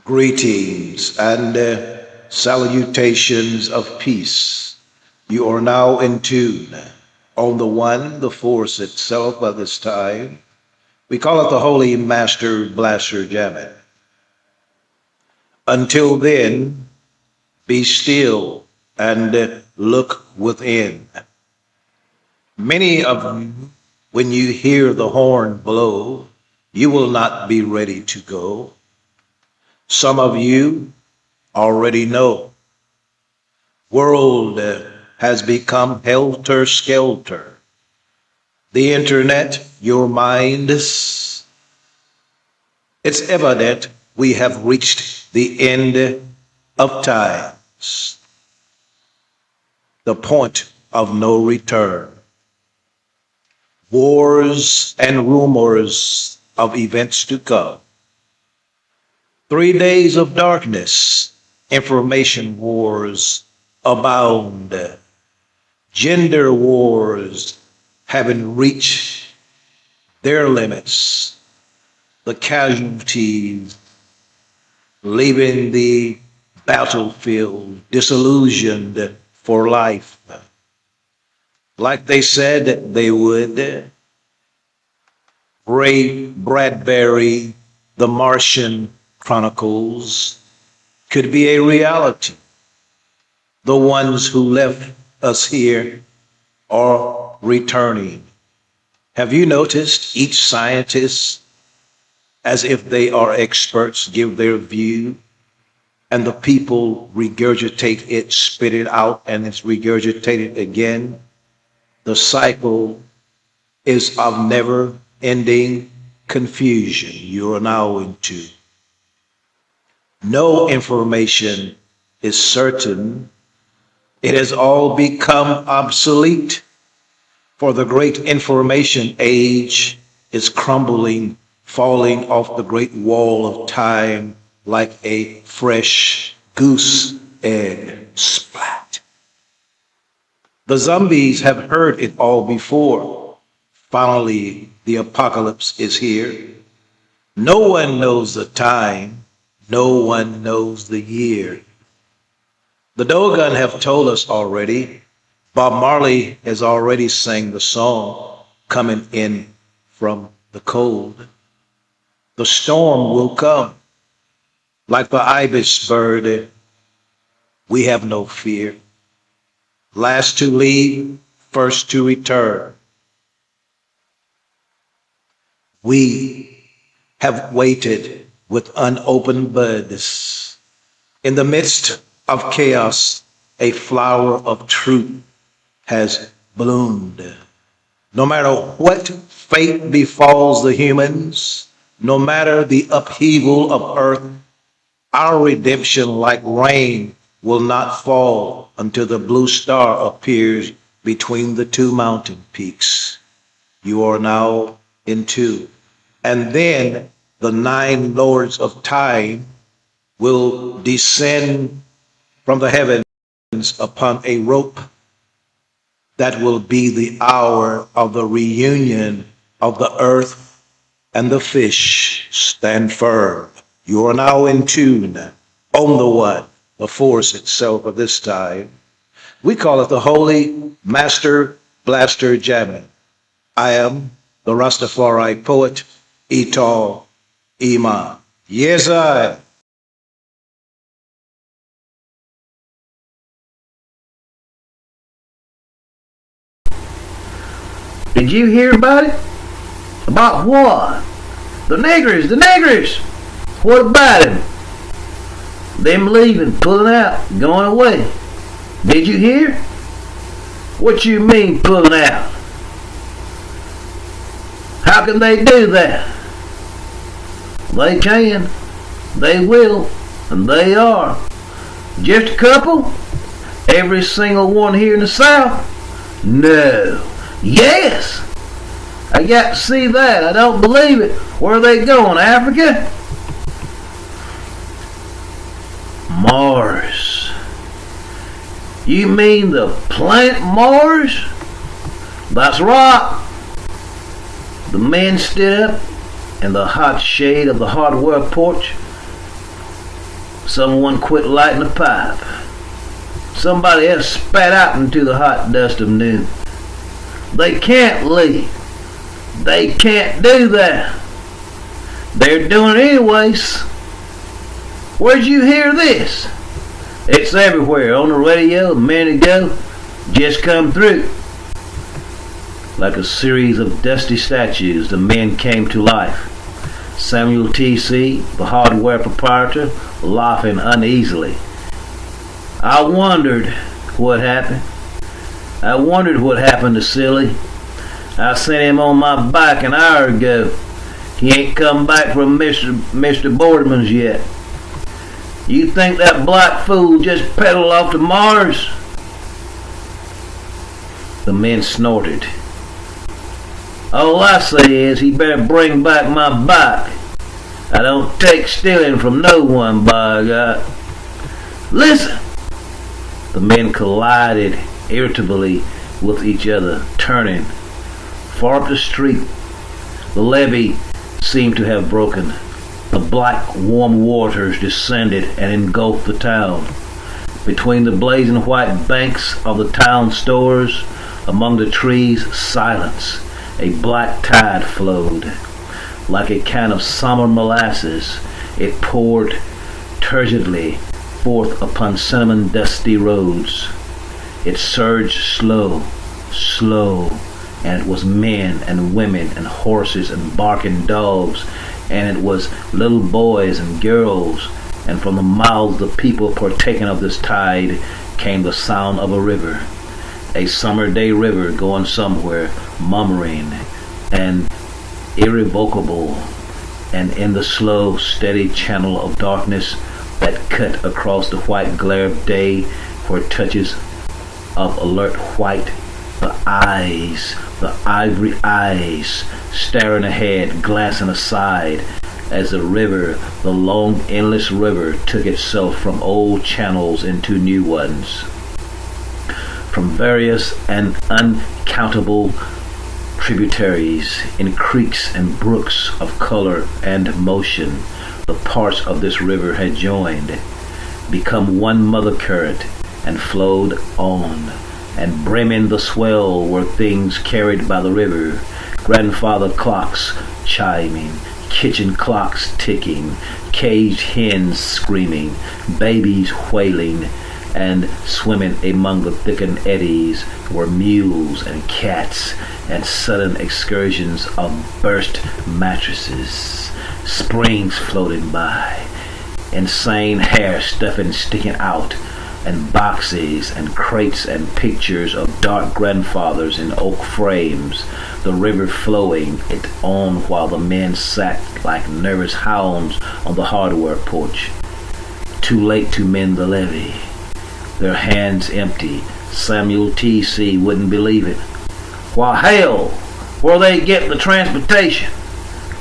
Greetings and salutations of peace. You are now in tune on the one, the force itself by this time. We call it the Holy Master Blaster Jamming. Until then, be still and look within. Many of you, when you hear the horn blow, you will not be ready to go. Some of you already know. World has become helter-skelter. The internet, your minds. It's evident we have reached the end of times, the point of no return. Wars and rumors of events to come. 3 days of darkness, information wars abound. Gender wars having reached their limits. The casualties leaving the battlefield disillusioned for life. Like they said they would. Ray Bradbury, the Martian Chronicles, could be a reality. The ones who left us here are returning. Have you noticed each scientist, as if they are experts, give their view, and the people regurgitate it, spit it out, and it's regurgitated again? The cycle is of never-ending confusion you are now into. No information is certain. It has all become obsolete, for the great information age is crumbling, falling off the great wall of time like a fresh goose egg splat. The zombies have heard it all before. Finally, the apocalypse is here. No one knows the time. No one knows the year. The Dogon have told us already. Bob Marley has already sang the song, Coming In From the Cold. The storm will come. Like the ibis bird, we have no fear. Last to leave, first to return. We have waited with unopened buds. In the midst of chaos, a flower of truth has bloomed. No matter what fate befalls the humans, no matter the upheaval of earth, our redemption like rain will not fall until the blue star appears between the two mountain peaks. You are now in two. And then the 9 lords of time will descend from the heavens upon a rope that will be the hour of the reunion of the earth and the fish. Stand firm. You are now in tune on the one, the force itself of this time. We call it the Holy Master Blaster Jamming. I am the Rastafari poet, Ital Iman. Yes, I. Did you hear about it? About what? The niggers! What about him? Them leaving, pulling out, going away. Did you hear? What you mean pulling out? How can they do that? They can, they will, and they are. Just a couple? Every single one here in the South? No. Yes! I got to see that. I don't believe it. Where are they going? Africa? Mars. You mean the planet Mars? That's right. The men stood up in the hot shade of the hardware porch Someone quit lighting a pipe. Somebody else spat out into the hot dust of noon. They can't leave. They can't do that. They're doing it anyways. Where'd you hear this? It's everywhere. On the radio a minute ago. Just come through. Like a series of dusty statues, the men came to life. Samuel T.C., the hardware proprietor, laughing uneasily. I wondered what happened. I wondered what happened to Silly. I sent him on my bike an hour ago. He ain't come back from Mr. Boardman's yet. You think that black fool just pedaled off to Mars? The men snorted. All I say is he better bring back my bike. I don't take stealing from no one, by God. Listen! The men collided irritably with each other, turning. Far up the street, the levee seemed to have broken. The black, warm waters descended and engulfed the town. Between the blazing white banks of the town stores, among the trees, silence. A black tide flowed. Like a can of summer molasses, it poured turgidly forth upon cinnamon dusty roads. It surged slow, slow, and it was men and women and horses and barking dogs, and it was little boys and girls, and from the mouths of the people partaking of this tide came the sound of a river. A summer day river going somewhere, murmuring and irrevocable, and in the slow, steady channel of darkness that cut across the white glare of day were touches of alert white, the eyes, the ivory eyes, staring ahead, glancing aside, as the river, the long, endless river, took itself from old channels into new ones. From various and uncountable tributaries, in creeks and brooks of color and motion, the parts of this river had joined, become one mother current, and flowed on, and brimming the swell were things carried by the river, grandfather clocks chiming, kitchen clocks ticking, caged hens screaming, babies wailing, and swimming among the thickened eddies were mules and cats, and sudden excursions of burst mattresses, springs floating by, insane hair stuffing sticking out, and boxes and crates and pictures of dark grandfathers in oak frames, the river flowing it on while the men sat like nervous hounds on the hardware porch, too late to mend the levee. Their hands empty. Samuel T.C. wouldn't believe it. Why, hell, where they get the transportation?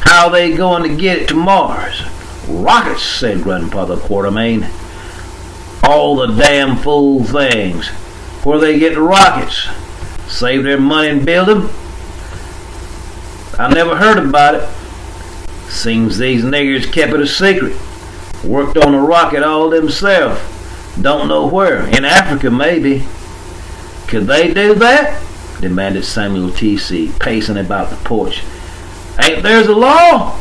How they going to get it to Mars? Rockets, said Grandfather Quartermain. All the damn fool things. Where they get the rockets? Save their money and build them? I never heard about it. Seems these niggers kept it a secret. Worked on a rocket all themselves. Don't know where. In Africa, maybe. Could they do that? Demanded Samuel T.C., pacing about the porch. Ain't there's a law?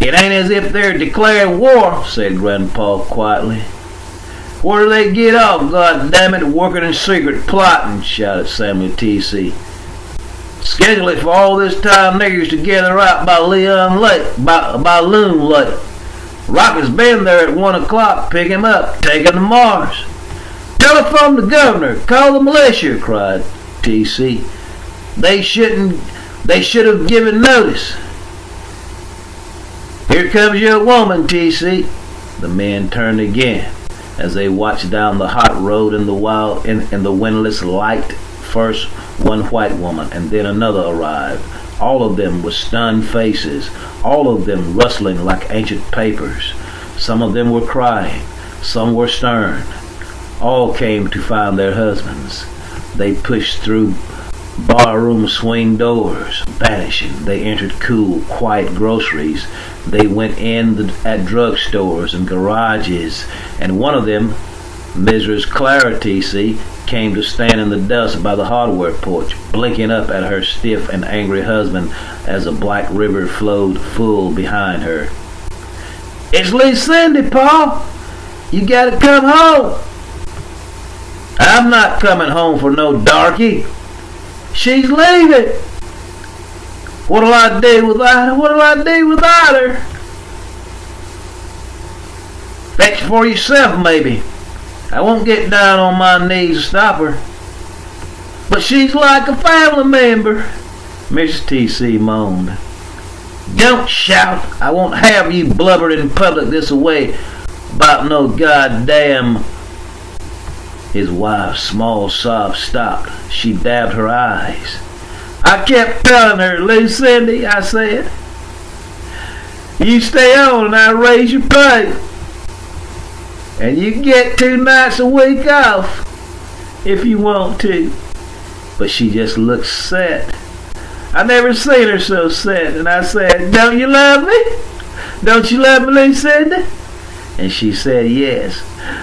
It ain't as if they're declaring war, said Grandpa quietly. Where do they get off, God damn it, working in secret, plotting, shouted Samuel T.C. Schedule it for all this time niggers to gather out by Leon Lake, by Loon Lake. Rocket's been there at 1 o'clock, pick him up, take him to Mars. Telephone the governor, call the militia, cried T.C. They should have given notice. Here comes your woman, T.C. The men turned again as they watched down the hot road in the windless light. First one white woman and then another arrived. All of them with stunned faces, all of them rustling like ancient papers. Some of them were crying, some were stern. All came to find their husbands. They pushed through Barroom swing doors vanishing. They entered cool, quiet groceries. They went in at drugstores and garages, and one of them, Mrs. Clara T.C., came to stand in the dust by the hardware porch, blinking up at her stiff and angry husband as a black river flowed full behind her. "It's Lucindy, Pa. You gotta come home." "I'm not coming home for no darky. She's leaving. What'll I do without her? What'll I do without her?" "Fetch for yourself, maybe. I won't get down on my knees to stop her." "But she's like a family member," Mrs. T.C. moaned. "Don't shout. I won't have you blubbering in public this way about no goddamn..." His wife's small sob stopped. She dabbed her eyes. "I kept telling her, Lucindy," I said, "you stay on and I raise your pay. And you get 2 nights a week off if you want to." But she just looked set. I never seen her so set. And I said, "Don't you love me? Don't you love me, Lucindy?" And she said yes.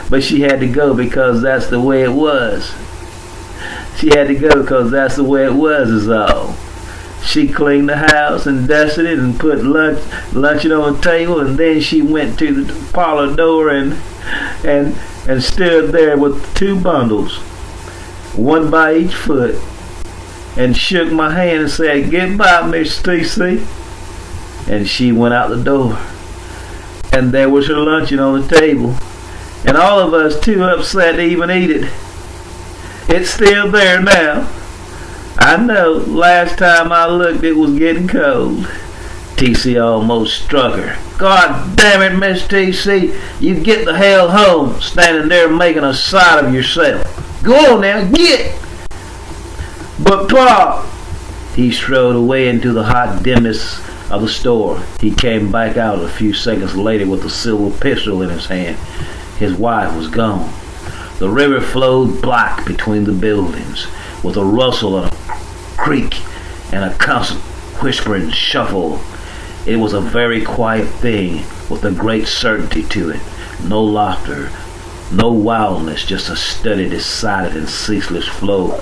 But she had to go because that's the way it was. She had to go because that's the way it was, is all. She cleaned the house and dusted it and put luncheon on the table, and then she went to the parlor door and stood there with 2 bundles, one by each foot, and shook my hand and said, "Goodbye, Miss T.C." And she went out the door. And there was her luncheon on the table, and all of us too upset to even eat it. It's still there now. I know, last time I looked it was getting cold. T.C. almost struck her. "God damn it, Miss T.C., you get the hell home, standing there making a sight of yourself. Go on now, get!" "But Pa..." He strode away into the hot dimness of the store. He came back out a few seconds later with a silver pistol in his hand. His wife was gone. The river flowed black between the buildings, with a rustle and a creak and a constant whispering shuffle. It was a very quiet thing, with a great certainty to it. No laughter, no wildness, just a steady, decided, and ceaseless flow.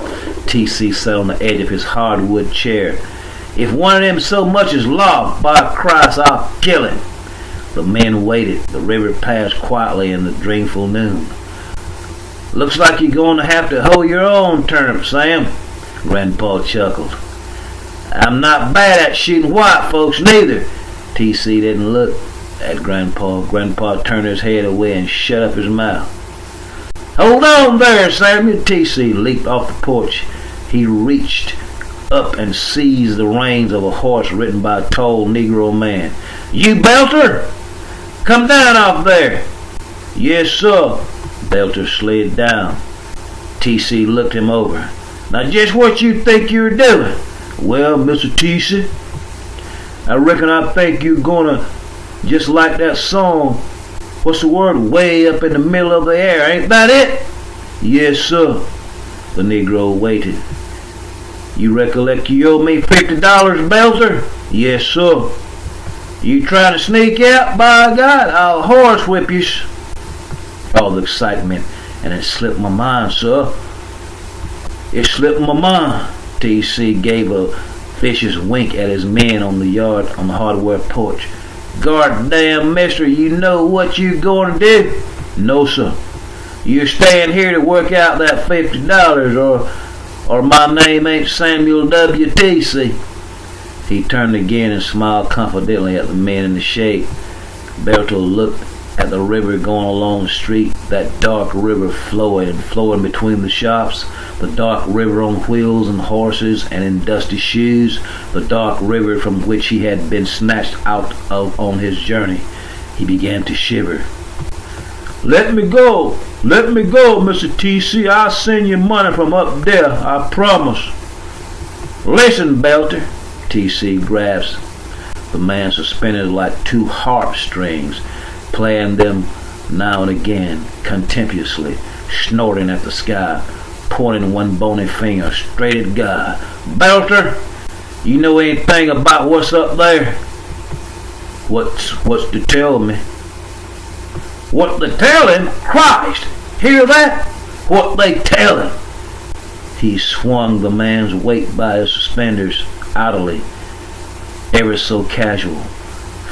T.C. sat on the edge of his hardwood chair. "If one of them so much as laughed, by Christ, I'll kill him." The men waited. The river passed quietly in the dreamful noon. "Looks like you're going to have to hold your own turnip, Sam," Grandpa chuckled. "I'm not bad at shooting white folks neither." T.C. didn't look at Grandpa. Grandpa turned his head away and shut up his mouth. "Hold on there, Samuel." T.C. leaped off the porch. He reached up and seized the reins of a horse ridden by a tall Negro man. "You Belter, come down off there." "Yes, sir." Belter slid down. T.C. looked him over. "Now just what you think you're doing?" "Well, Mr. T.C., I reckon I think you're gonna just like that song, what's the word, way up in the middle of the air, ain't that it?" "Yes, sir." The Negro waited. "You recollect you owe me $50, Belter?" "Yes, sir." "You trying to sneak out? By God, I'll horsewhip you." All the excitement, and it slipped my mind, sir. It slipped my mind. T.C. gave a vicious wink at his men on the hardware porch. "God damn, mister, you know what you going to do?" "No, sir." "You're staying here to work out that $50, or my name ain't Samuel W. T.C. He turned again and smiled confidently at the men in the shade. Belter looked at the river going along the street, that dark river flowing between the shops, the dark river on wheels and horses and in dusty shoes, the dark river from which he had been snatched out of on his journey. He began to shiver. Let me go, Mr. T.C. I'll send you money from up there, I promise." "Listen, Belter." T.C. grasped the man suspended like two harp strings, playing them now and again, contemptuously, snorting at the sky. pointing one bony finger straight at God. Belter, you know anything about what's up there? What's to tell me? What they tell him? Christ! Hear that? What they tell him? He swung the man's weight by his suspenders idly, ever so casual,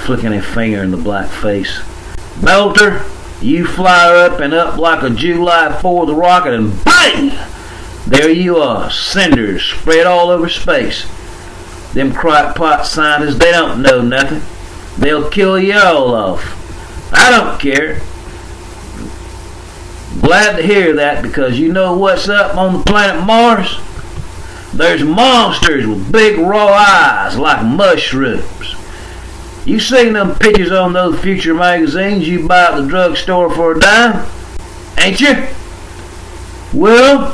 flicking a finger in the black face. Belter, you fly up and up like a July 4th rocket and bang! There you are, cinders spread all over space. Them crackpot scientists, they don't know nothing. They'll kill you all off. I don't care. Glad to hear that, because you know what's up on the planet Mars? There's monsters with big raw eyes like mushrooms. You seen them pictures on those future magazines you buy at the drugstore for a dime? Ain't you? Well,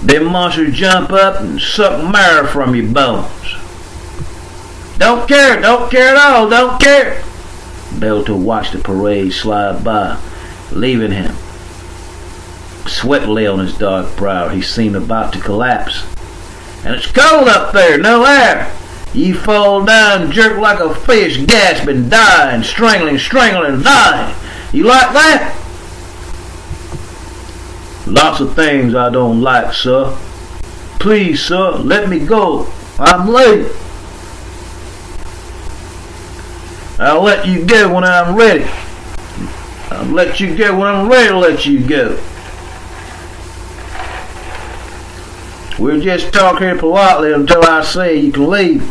them monsters jump up and suck marrow from your bones. Don't care at all, don't care. Belter watched the parade slide by, leaving him. Sweat lay on his dark brow. He seemed about to collapse. And it's cold up there, no air. You fall down, jerk like a fish, gasping, dying, strangling, dying. You like that? Lots of things I don't like, sir. Please, sir, let me go. I'm late. I'll let you go when I'm ready. I'll let you go when I'm ready to let you go. We'll just talk here politely until I say you can leave.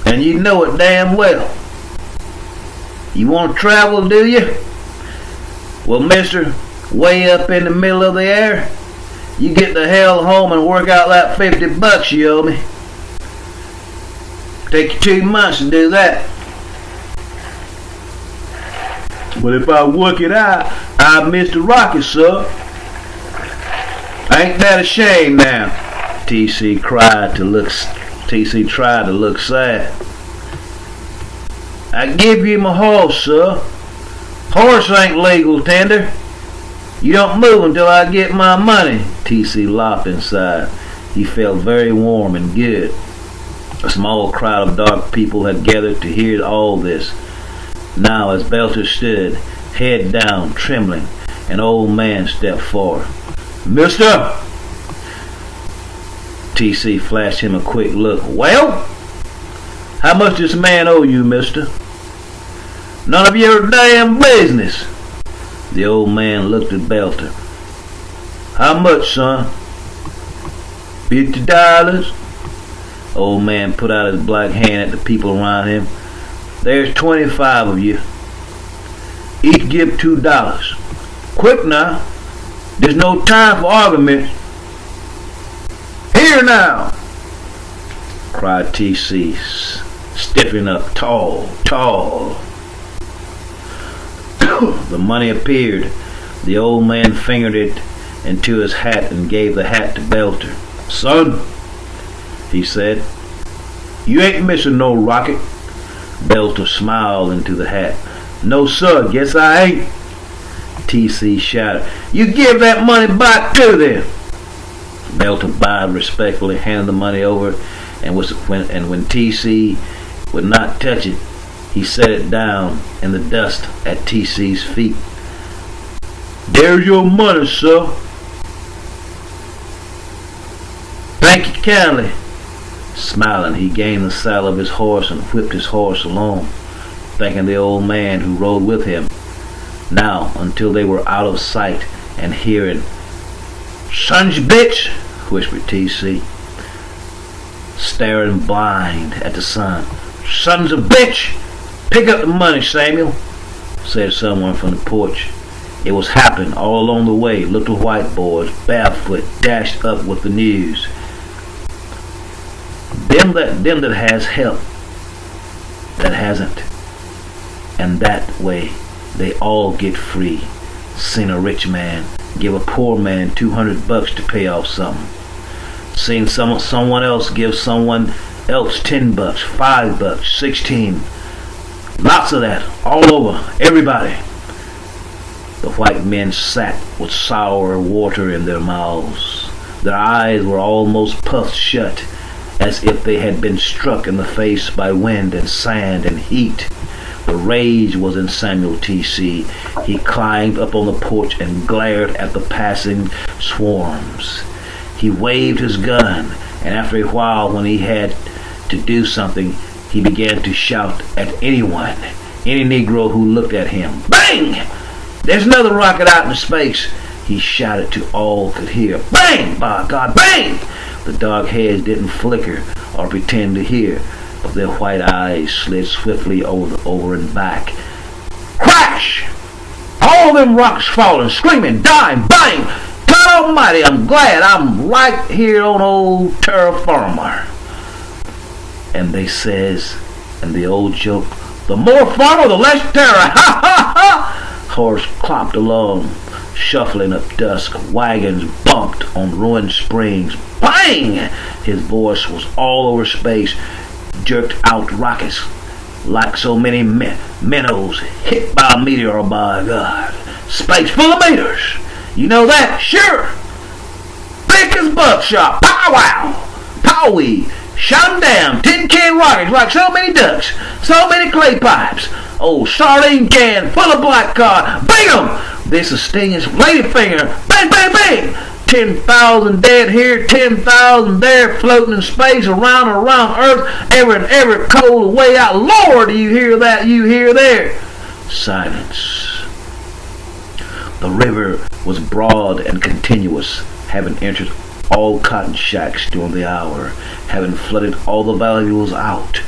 And you know it damn well. You want to travel, do you? Well, mister, way up in the middle of the air, you get the hell home and work out that $50 you owe me. Take you 2 months to do that. But if I work it out, I miss the rocket, sir. Ain't that a shame now? TC tried to look sad. I give you my horse, sir. Horse ain't legal tender. You don't move until I get my money. TC laughed inside. He felt very warm and good. A small crowd of dark people had gathered to hear all this. Now, as Belter stood, head down, trembling, an old man stepped forward. Mister! TC flashed him a quick look. Well? How much does this man owe you, mister? None of your damn business. The old man looked at Belter. How much, son? $50? Old man put out his black hand at the people around him. There's 25 of you. Each give $2. Quick now. There's no time for arguments. Here now, cried TC, stiffening up tall. The money appeared. The old man fingered it into his hat and gave the hat to Belter. Son, he said, you ain't missing no rocket. Belter smiled into the hat. No, sir, guess I ain't. TC shouted, you give that money back to them. Belter bowed respectfully, handed the money over, and when TC would not touch it, he set it down in the dust at TC's feet. There's your money, sir. Thank you kindly. Smiling, he gained the saddle of his horse and whipped his horse along, thanking the old man who rode with him. Now, until they were out of sight and hearing. Sons of bitch, whispered TC, staring blind at the sun. Sons of bitch, pick up the money, Samuel, said someone from the porch. It was Happen all along the way. Little white boys, barefoot, dashed up with the news. Them that has help, that hasn't, and that way they all get free. Seen a rich man give a poor man $200 to pay off something. Seen someone else give someone else $10, $5, 16. Lots of that all over, everybody. The white men sat with sour water in their mouths. Their eyes were almost puffed shut, as if they had been struck in the face by wind and sand and heat. The rage was in Samuel T.C. He climbed up on the porch and glared at the passing swarms. He waved his gun, and after a while, when he had to do something, he began to shout at anyone, any Negro who looked at him. Bang! There's another rocket out in space, he shouted to all could hear. Bang! By God, bang! The dark heads didn't flicker or pretend to hear, but their white eyes slid swiftly over and back. Crash! All them rocks falling, screaming, dying, bang! God Almighty, I'm glad I'm right here on old terra firma. And they says, and the old joke, the more farmer, the less terror. Ha ha ha! Horse clopped along, shuffling up dusk. Wagons bumped on ruined springs. Bang! His voice was all over space, jerked out rockets like so many minnows hit by a meteor. By God, space full of meters. You know that? Sure. Thick as buckshot. Pow wow. Powie. Shot 'em down. Tin can rockets like so many ducks. So many clay pipes. Old sardine can full of black cod. Bang 'em! This is Sting's ladyfinger. Bang, bang, bang! 10,000 dead here, 10,000 there, floating in space around Earth, every cold way out. Lord, do you hear that? You hear there? Silence. The river was broad and continuous, having entered all cotton shacks during the hour, having flooded all the valuables out.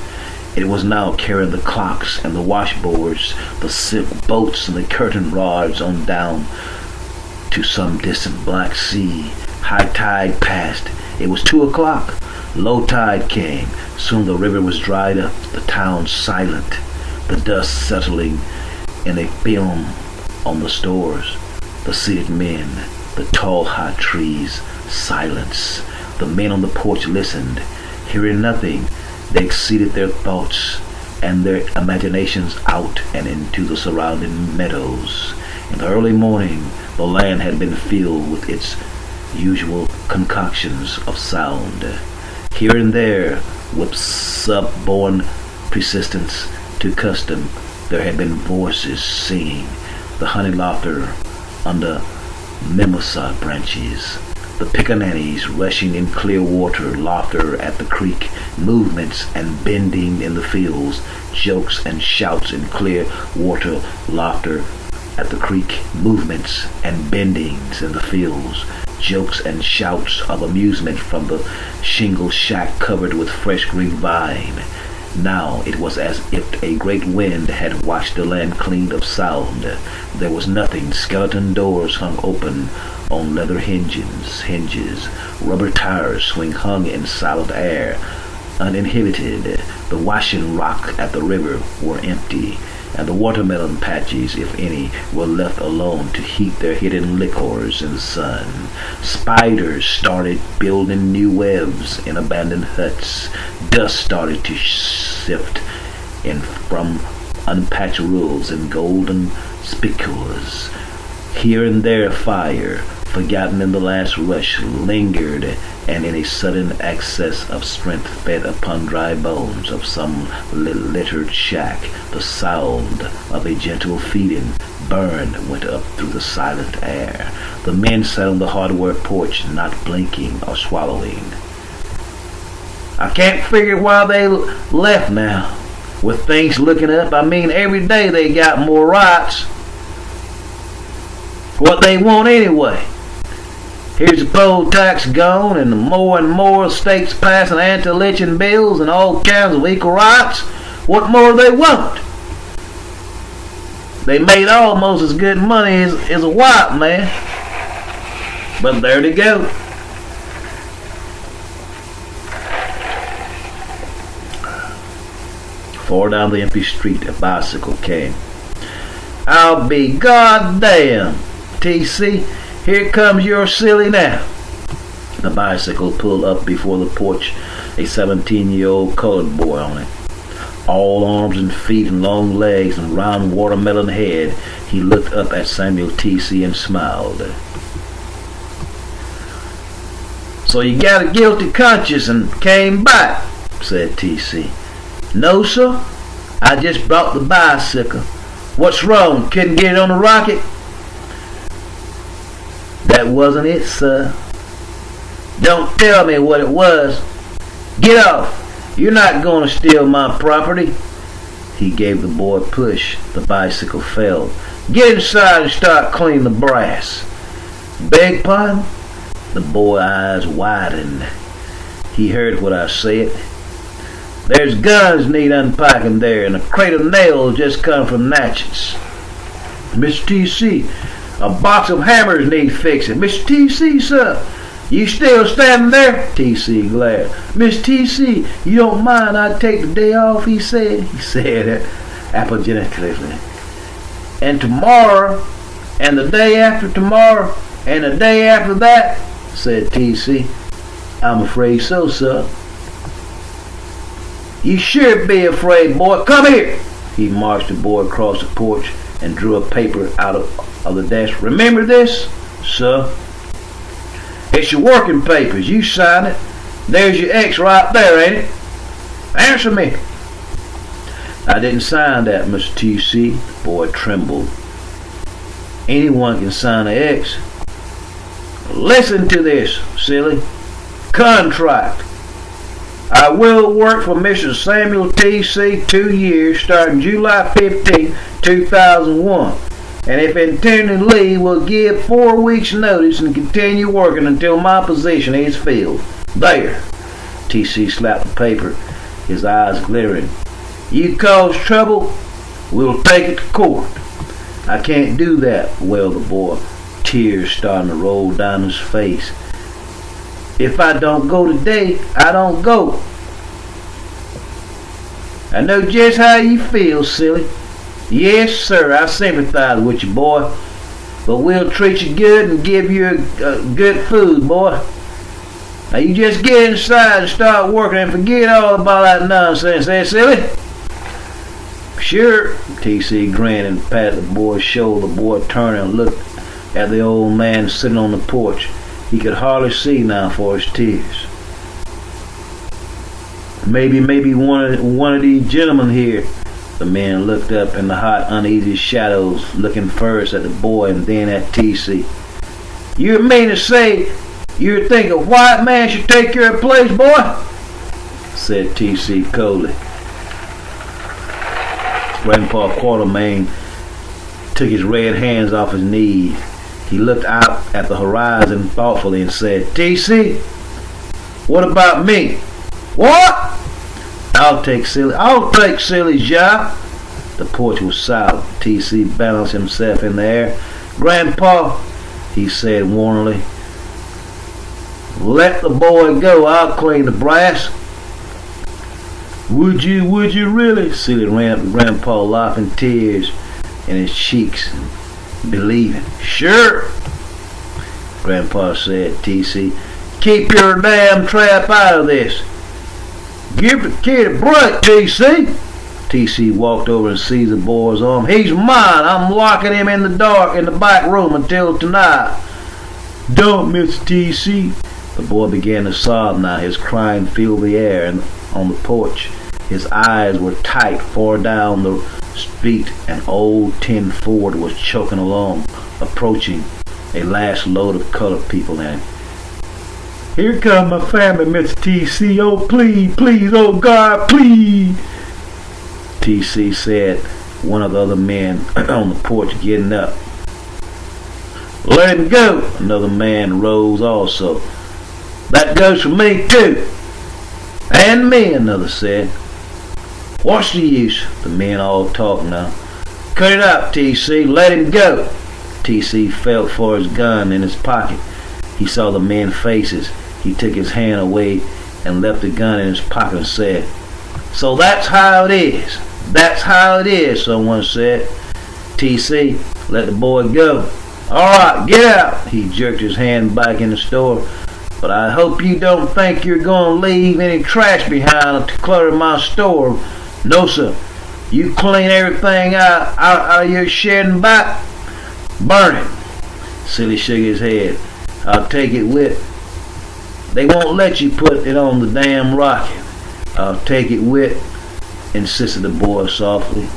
It was now carrying the clocks and the washboards, the silk boats and the curtain rods on down to some distant black sea. High tide passed. It was 2 o'clock. Low tide came. Soon the river was dried up, the town silent, the dust settling in a film on the stores, the seated men, the tall hot trees. Silence. The men on the porch listened, hearing nothing. They exceeded their thoughts and their imaginations out and into the surrounding meadows. In the early morning, the land had been filled with its usual concoctions of sound. Here and there, with sub-born persistence to custom, there had been voices singing, the honey laughter under mimosa branches, the pickaninnies rushing in clear water, laughter at the creek, movements and bending in the fields, jokes and shouts in clear water, laughter at the creek, movements and bendings in the fields, jokes and shouts of amusement from the shingle shack covered with fresh green vine. Now it was as if a great wind had washed the land clean of sound. There was nothing. Skeleton doors hung open on leather hinges. Rubber tires swing hung in silent air, uninhibited. The washing rock at the river were empty, and the watermelon patches, if any, were left alone to heat their hidden liquors in the sun. Spiders started building new webs in abandoned huts. Dust started to sift in from unpatched roofs and golden spiculas. Here and there fire, forgotten in the last rush, lingered, and in a sudden access of strength fed upon dry bones of some littered shack. The sound of a gentle feeding burn went up through the silent air. The men sat on the hardware porch, not blinking or swallowing. I can't figure why they left now. With things looking up, I mean, every day they got more rights. What they want anyway. Here's the poll tax gone, and more states passing anti-lynching bills and all kinds of equal rights. What more do they want? They made almost as good money as a white man. But there they go. Far down the empty street, a bicycle came. I'll be goddamn, TC. Here comes your silly now. The bicycle pulled up before the porch, a 17-year-old colored boy on it. all arms and feet and long legs and round watermelon head, he looked up at Samuel T.C. and smiled. "So you got a guilty conscience and came back," said T.C. "No, sir. I just brought the bicycle. What's wrong? Couldn't get it on the rocket?" "That wasn't it, sir." "Don't tell me what it was. Get off. You're not going to steal my property." He gave the boy a push. The bicycle fell. "Get inside and start cleaning the brass." "Beg pardon?" The boy's eyes widened. He heard what I said. "There's guns need unpacking there, and a crate of nails just come from Natchez." "Mr. T.C., a box of hammers need fixing." "Mr. T.C., sir, you still standing there?" T.C. glared. "Miss T.C., you don't mind I take the day off," he said. He said apologetically. "And tomorrow, and the day after tomorrow, and the day after that," said T.C. "I'm afraid so, sir." "You should be afraid, boy. Come here." He marched the boy across the porch and drew a paper out of the desk. "Remember this, sir? It's your working papers. You sign it. There's your X right there, ain't it? Answer me." "I didn't sign that, Mr. T.C." The boy trembled. "Anyone can sign an X." "Listen to this, silly. Contract. I will work for Mr. Samuel T.C. 2 years, starting July 15, 2001. And if intending leave, will give 4 weeks' notice and continue working until my position is filled. There." T.C. slapped the paper, his eyes glittering. "You cause trouble, we'll take it to court." "I can't do that," wailed the boy, tears starting to roll down his face. "If I don't go today, I don't go." "I know just how you feel, silly. Yes, sir, I sympathize with you, boy. But we'll treat you good and give you good food, boy. Now you just get inside and start working and forget all about that nonsense, eh, silly?" "Sure." T.C. grinned and patted the boy's shoulder. The boy turned and looked at the old man sitting on the porch. He could hardly see now for his tears. Maybe one of these gentlemen here." The man looked up in the hot, uneasy shadows, looking first at the boy and then at T.C. "You mean to say you think a white man should take your place, boy?" said T.C. coldly. Grandpa Quatermain took his red hands off his knees. He looked out at the horizon thoughtfully and said, "T.C., what about me?" "What?" I'll take Silly's job." The porch was silent. T.C. balanced himself in the air. "Grandpa," he said warningly, "let the boy go. I'll clean the brass." Would you really?" Silly ran up to Grandpa, laughing, tears in his cheeks, believing. "Sure," Grandpa said. "T.C., keep your damn trap out of this." "Give the kid a break, T.C." T.C. walked over and seized the boy's arm. "He's mine. I'm locking him in the dark in the back room until tonight." "Don't, Mr. T.C." The boy began to sob now. His crying filled the air and on the porch. His eyes were tight. Far down the street, an old tin Ford was choking along, approaching a last load of colored people in it. "Here come my family, Mr. T.C. Oh, please, please, oh God, please," T.C. said, one of the other men on the porch getting up. "Let him go." Another man rose also. "That goes for me too." "And me," another said. "What's the use?" The men all talked now. "Cut it out, T.C. Let him go." T.C. felt for his gun in his pocket. He saw the men's faces. He took his hand away and left the gun in his pocket and said, "So that's how it is. That's how it is," someone said. "T.C., let the boy go." "All right, get out." He jerked his hand back in the store. "But I hope you don't think you're going to leave any trash behind to clutter my store No, sir. You clean everything out of your shed and back. Burn it. Silly shook his head. I'll take it with. They won't let you put it on the damn rocket. I'll take it with, insisted the boy softly.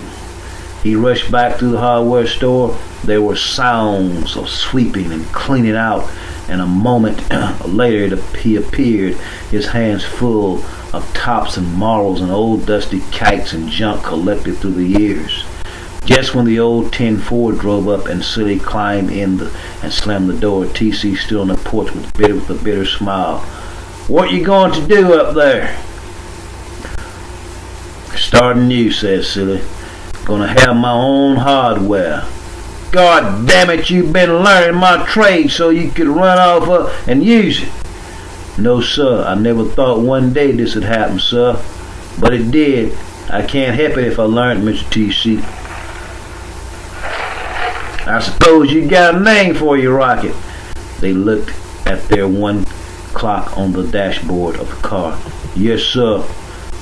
He rushed back through the hardware store. There were sounds of sweeping and cleaning out, and a moment later he appeared, his hands full of tops and marbles and old dusty kites and junk collected through the years. Just when the old tin Ford drove up and Silly climbed in and slammed the door, TC stood on the porch with a bitter smile. What you going to do up there? Starting new, said Silly. Gonna have my own hardware. God damn it, you've been learning my trade so you could run off and use it. No, sir, I never thought one day this would happen, sir. But it did. I can't help it if I learned, Mr. TC. I suppose you got a name for your rocket. They looked at their 1 clock on the dashboard of the car. Yes, sir.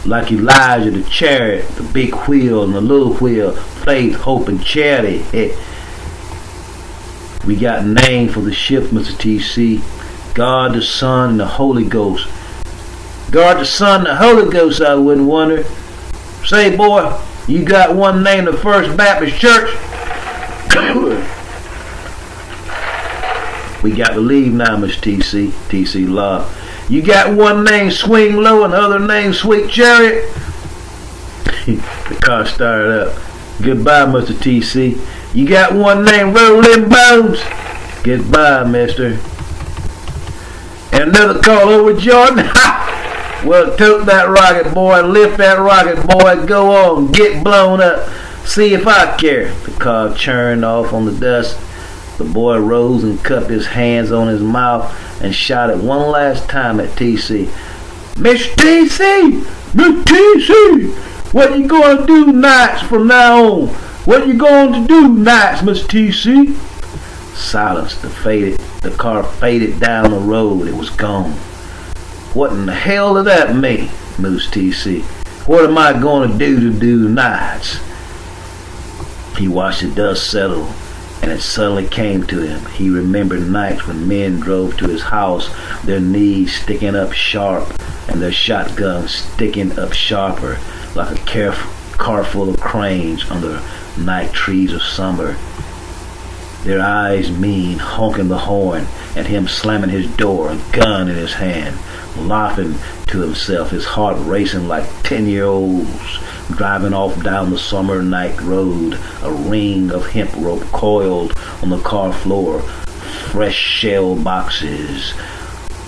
Like Elijah the chariot, the big wheel and the little wheel, faith, hope, and charity. We got a name for the ship, Mr. TC. God the Son and the Holy Ghost. God the Son and the Holy Ghost, I wouldn't wonder. Say, boy, you got one named the First Baptist Church? We got to leave now, Mr. TC. TC laughed. You got one named Swing Low and the other named Sweet Chariot? The car started up. Goodbye, Mr. TC. You got one named Rolling Bones? Goodbye, mister. And another call over, Jordan. Well, tote that rocket, boy. Lift that rocket, boy. Go on. Get blown up. See if I care. The car churned off on the dust. The boy rose and cupped his hands on his mouth and shouted one last time at TC. Mr. TC! Mr. TC! What you going to do nights from now on? What you going to do nights, Mr. TC? Silence. The car faded down the road. It was gone. What in the hell did that mean, Moose TC? What am I going to do nights? He watched the dust settle, and it suddenly came to him. He remembered nights when men drove to his house, their knees sticking up sharp and their shotguns sticking up sharper, like a car full of cranes under night trees of summer. Their eyes mean, honking the horn, and him slamming his door, a gun in his hand, laughing to himself, his heart racing like 10-year-olds driving off down the summer night road, a ring of hemp rope coiled on the car floor, fresh shell boxes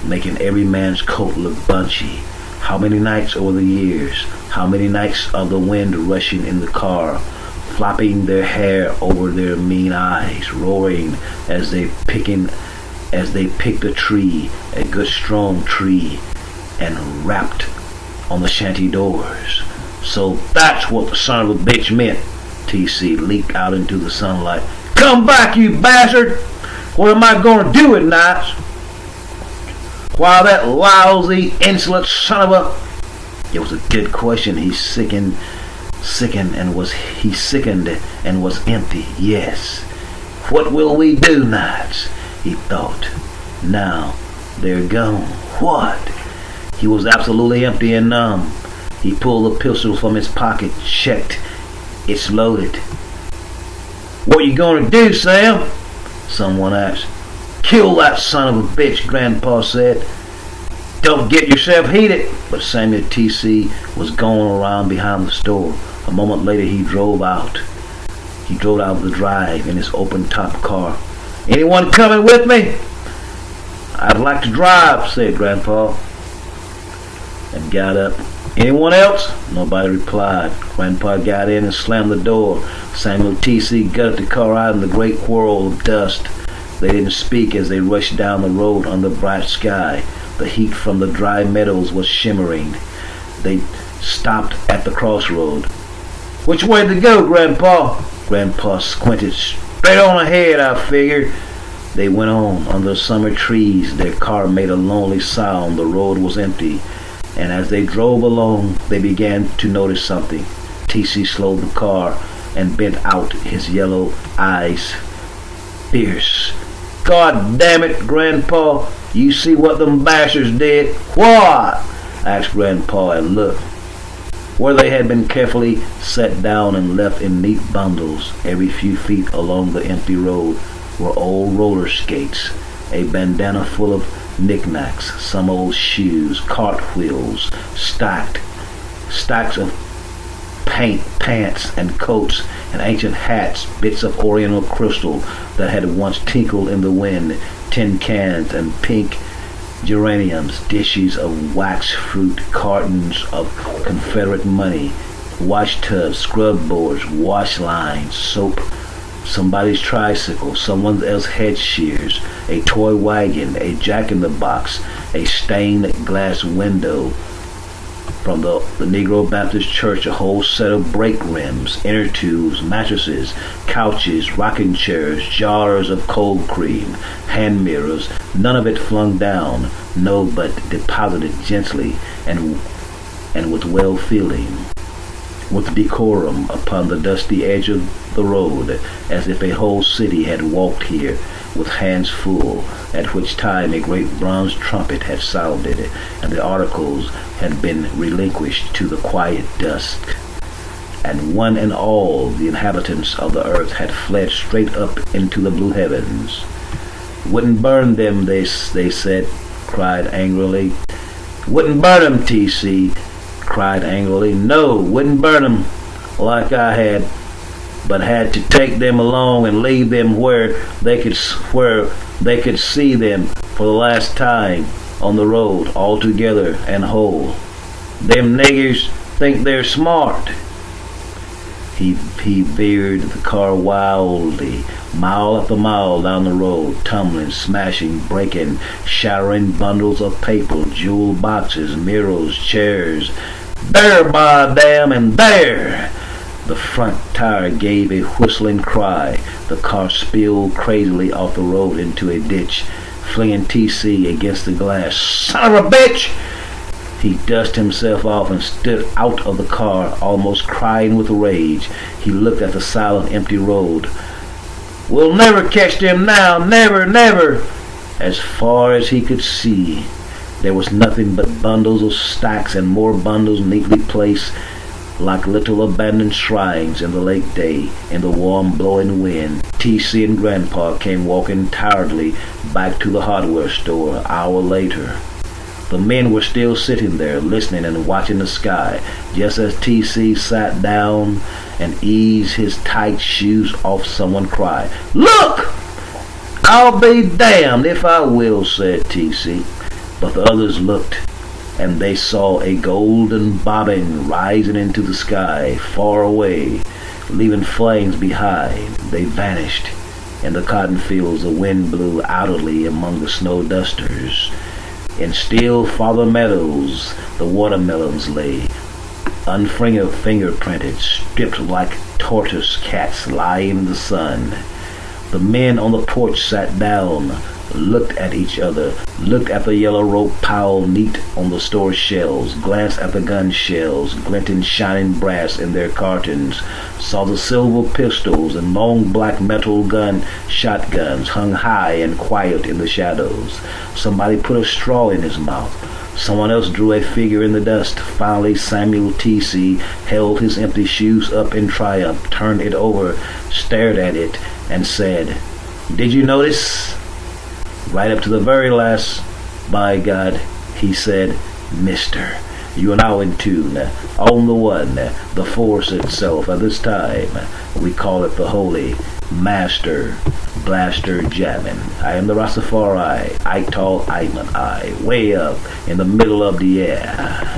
making every man's coat look bunchy. How many nights over the years, how many nights of the wind rushing in the car, flopping their hair over their mean eyes, roaring as they picked a tree, a good strong tree, and rapped on the shanty doors. So that's what the son of a bitch meant. TC leaped out into the sunlight. Come back, you bastard! What am I going to do at nights? While that lousy, insolent son of a... It was a good question. He sickened and was empty. Yes. What will we do nights? He thought. Now they're gone. What? He was absolutely empty and numb. He pulled the pistol from his pocket, checked. It's loaded. What you gonna do, Sam? Someone asked. Kill that son of a bitch, Grandpa said. Don't get yourself heated. But Samuel TC was going around behind the store. A moment later he drove out. He drove out of the drive in his open top car. Anyone coming with me? I'd like to drive, said Grandpa, and got up. Anyone else? Nobody replied. Grandpa got in and slammed the door. Samuel TC gutted the car out in the great whirl of dust. They didn't speak as they rushed down the road under the bright sky. The heat from the dry meadows was shimmering. They stopped at the crossroad. Which way to go, Grandpa? Grandpa squinted. Straight on ahead, I figure. They went on under the summer trees. Their car made a lonely sound. The road was empty. And as they drove along, they began to notice something. TC slowed the car and bent out, his yellow eyes fierce. God damn it, Grandpa, you see what them bastards did? What? Asked Grandpa and looked where they had been carefully set down and left in neat bundles. Every few feet along the empty road were old roller skates, a bandana full of knickknacks, some old shoes, cartwheels, stacks of paint, pants, and coats, and ancient hats, bits of oriental crystal that had once tinkled in the wind, tin cans and pink geraniums, dishes of wax fruit, cartons of Confederate money, wash tubs, scrub boards, wash lines, soap, somebody's tricycle, someone else's head shears, a toy wagon, a jack-in-the-box, a stained glass window from the Negro Baptist Church, a whole set of brake rims, inner tubes, mattresses, couches, rocking chairs, jars of cold cream, hand mirrors, none of it flung down, no, but deposited gently and with well-feeling, with decorum upon the dusty edge of the road, as if a whole city had walked here with hands full, at which time a great bronze trumpet had sounded, and the articles had been relinquished to the quiet dusk, and one and all the inhabitants of the earth had fled straight up into the blue heavens. Wouldn't burn them, they said, cried angrily. Wouldn't burn them, T.C., cried angrily. No, wouldn't burn them like I had, but had to take them along and leave them where they could see them for the last time on the road, all together and whole. Them niggers think they're smart. He veered the car wildly, mile after mile down the road, tumbling, smashing, breaking, shattering bundles of paper, jewel boxes, mirrors, chairs. There, by damn, and there! The front tire gave a whistling cry. The car spilled crazily off the road into a ditch, flinging TC against the glass. Son of a bitch! He dusted himself off and stood out of the car, almost crying with rage. He looked at the silent, empty road. We'll never catch them now, never, never! As far as he could see, there was nothing but bundles of stacks and more bundles neatly placed like little abandoned shrines in the late day, in the warm blowing wind. T.C. and Grandpa came walking tiredly back to the hardware store an hour later. The men were still sitting there, listening and watching the sky, just as T.C. sat down and eased his tight shoes off. Someone cried, Look! I'll be damned if I will, said T.C. But the others looked, and they saw a golden bobbing rising into the sky, far away, leaving flames behind. They vanished. In the cotton fields, the wind blew outwardly among the snow dusters. In still farther meadows, the watermelons lay, fingerprinted, stripped like tortoise cats lying in the sun. The men on the porch sat down, looked at each other, looked at the yellow rope piled neat on the store shelves, glanced at the gun shells, glinting shining brass in their cartons, saw the silver pistols and long black metal shotguns hung high and quiet in the shadows. Somebody put a straw in his mouth. Someone else drew a figure in the dust. Finally, Samuel T.C. held his empty shoes up in triumph, turned it over, stared at it, and said, Did you notice? Right up to the very last, by God, he said, Mister, you are now in tune, on the one, the force itself. At this time, we call it the Holy Master Blaster Jammin'. I am the Rastafari, Ital Iman I, way up in the middle of the air.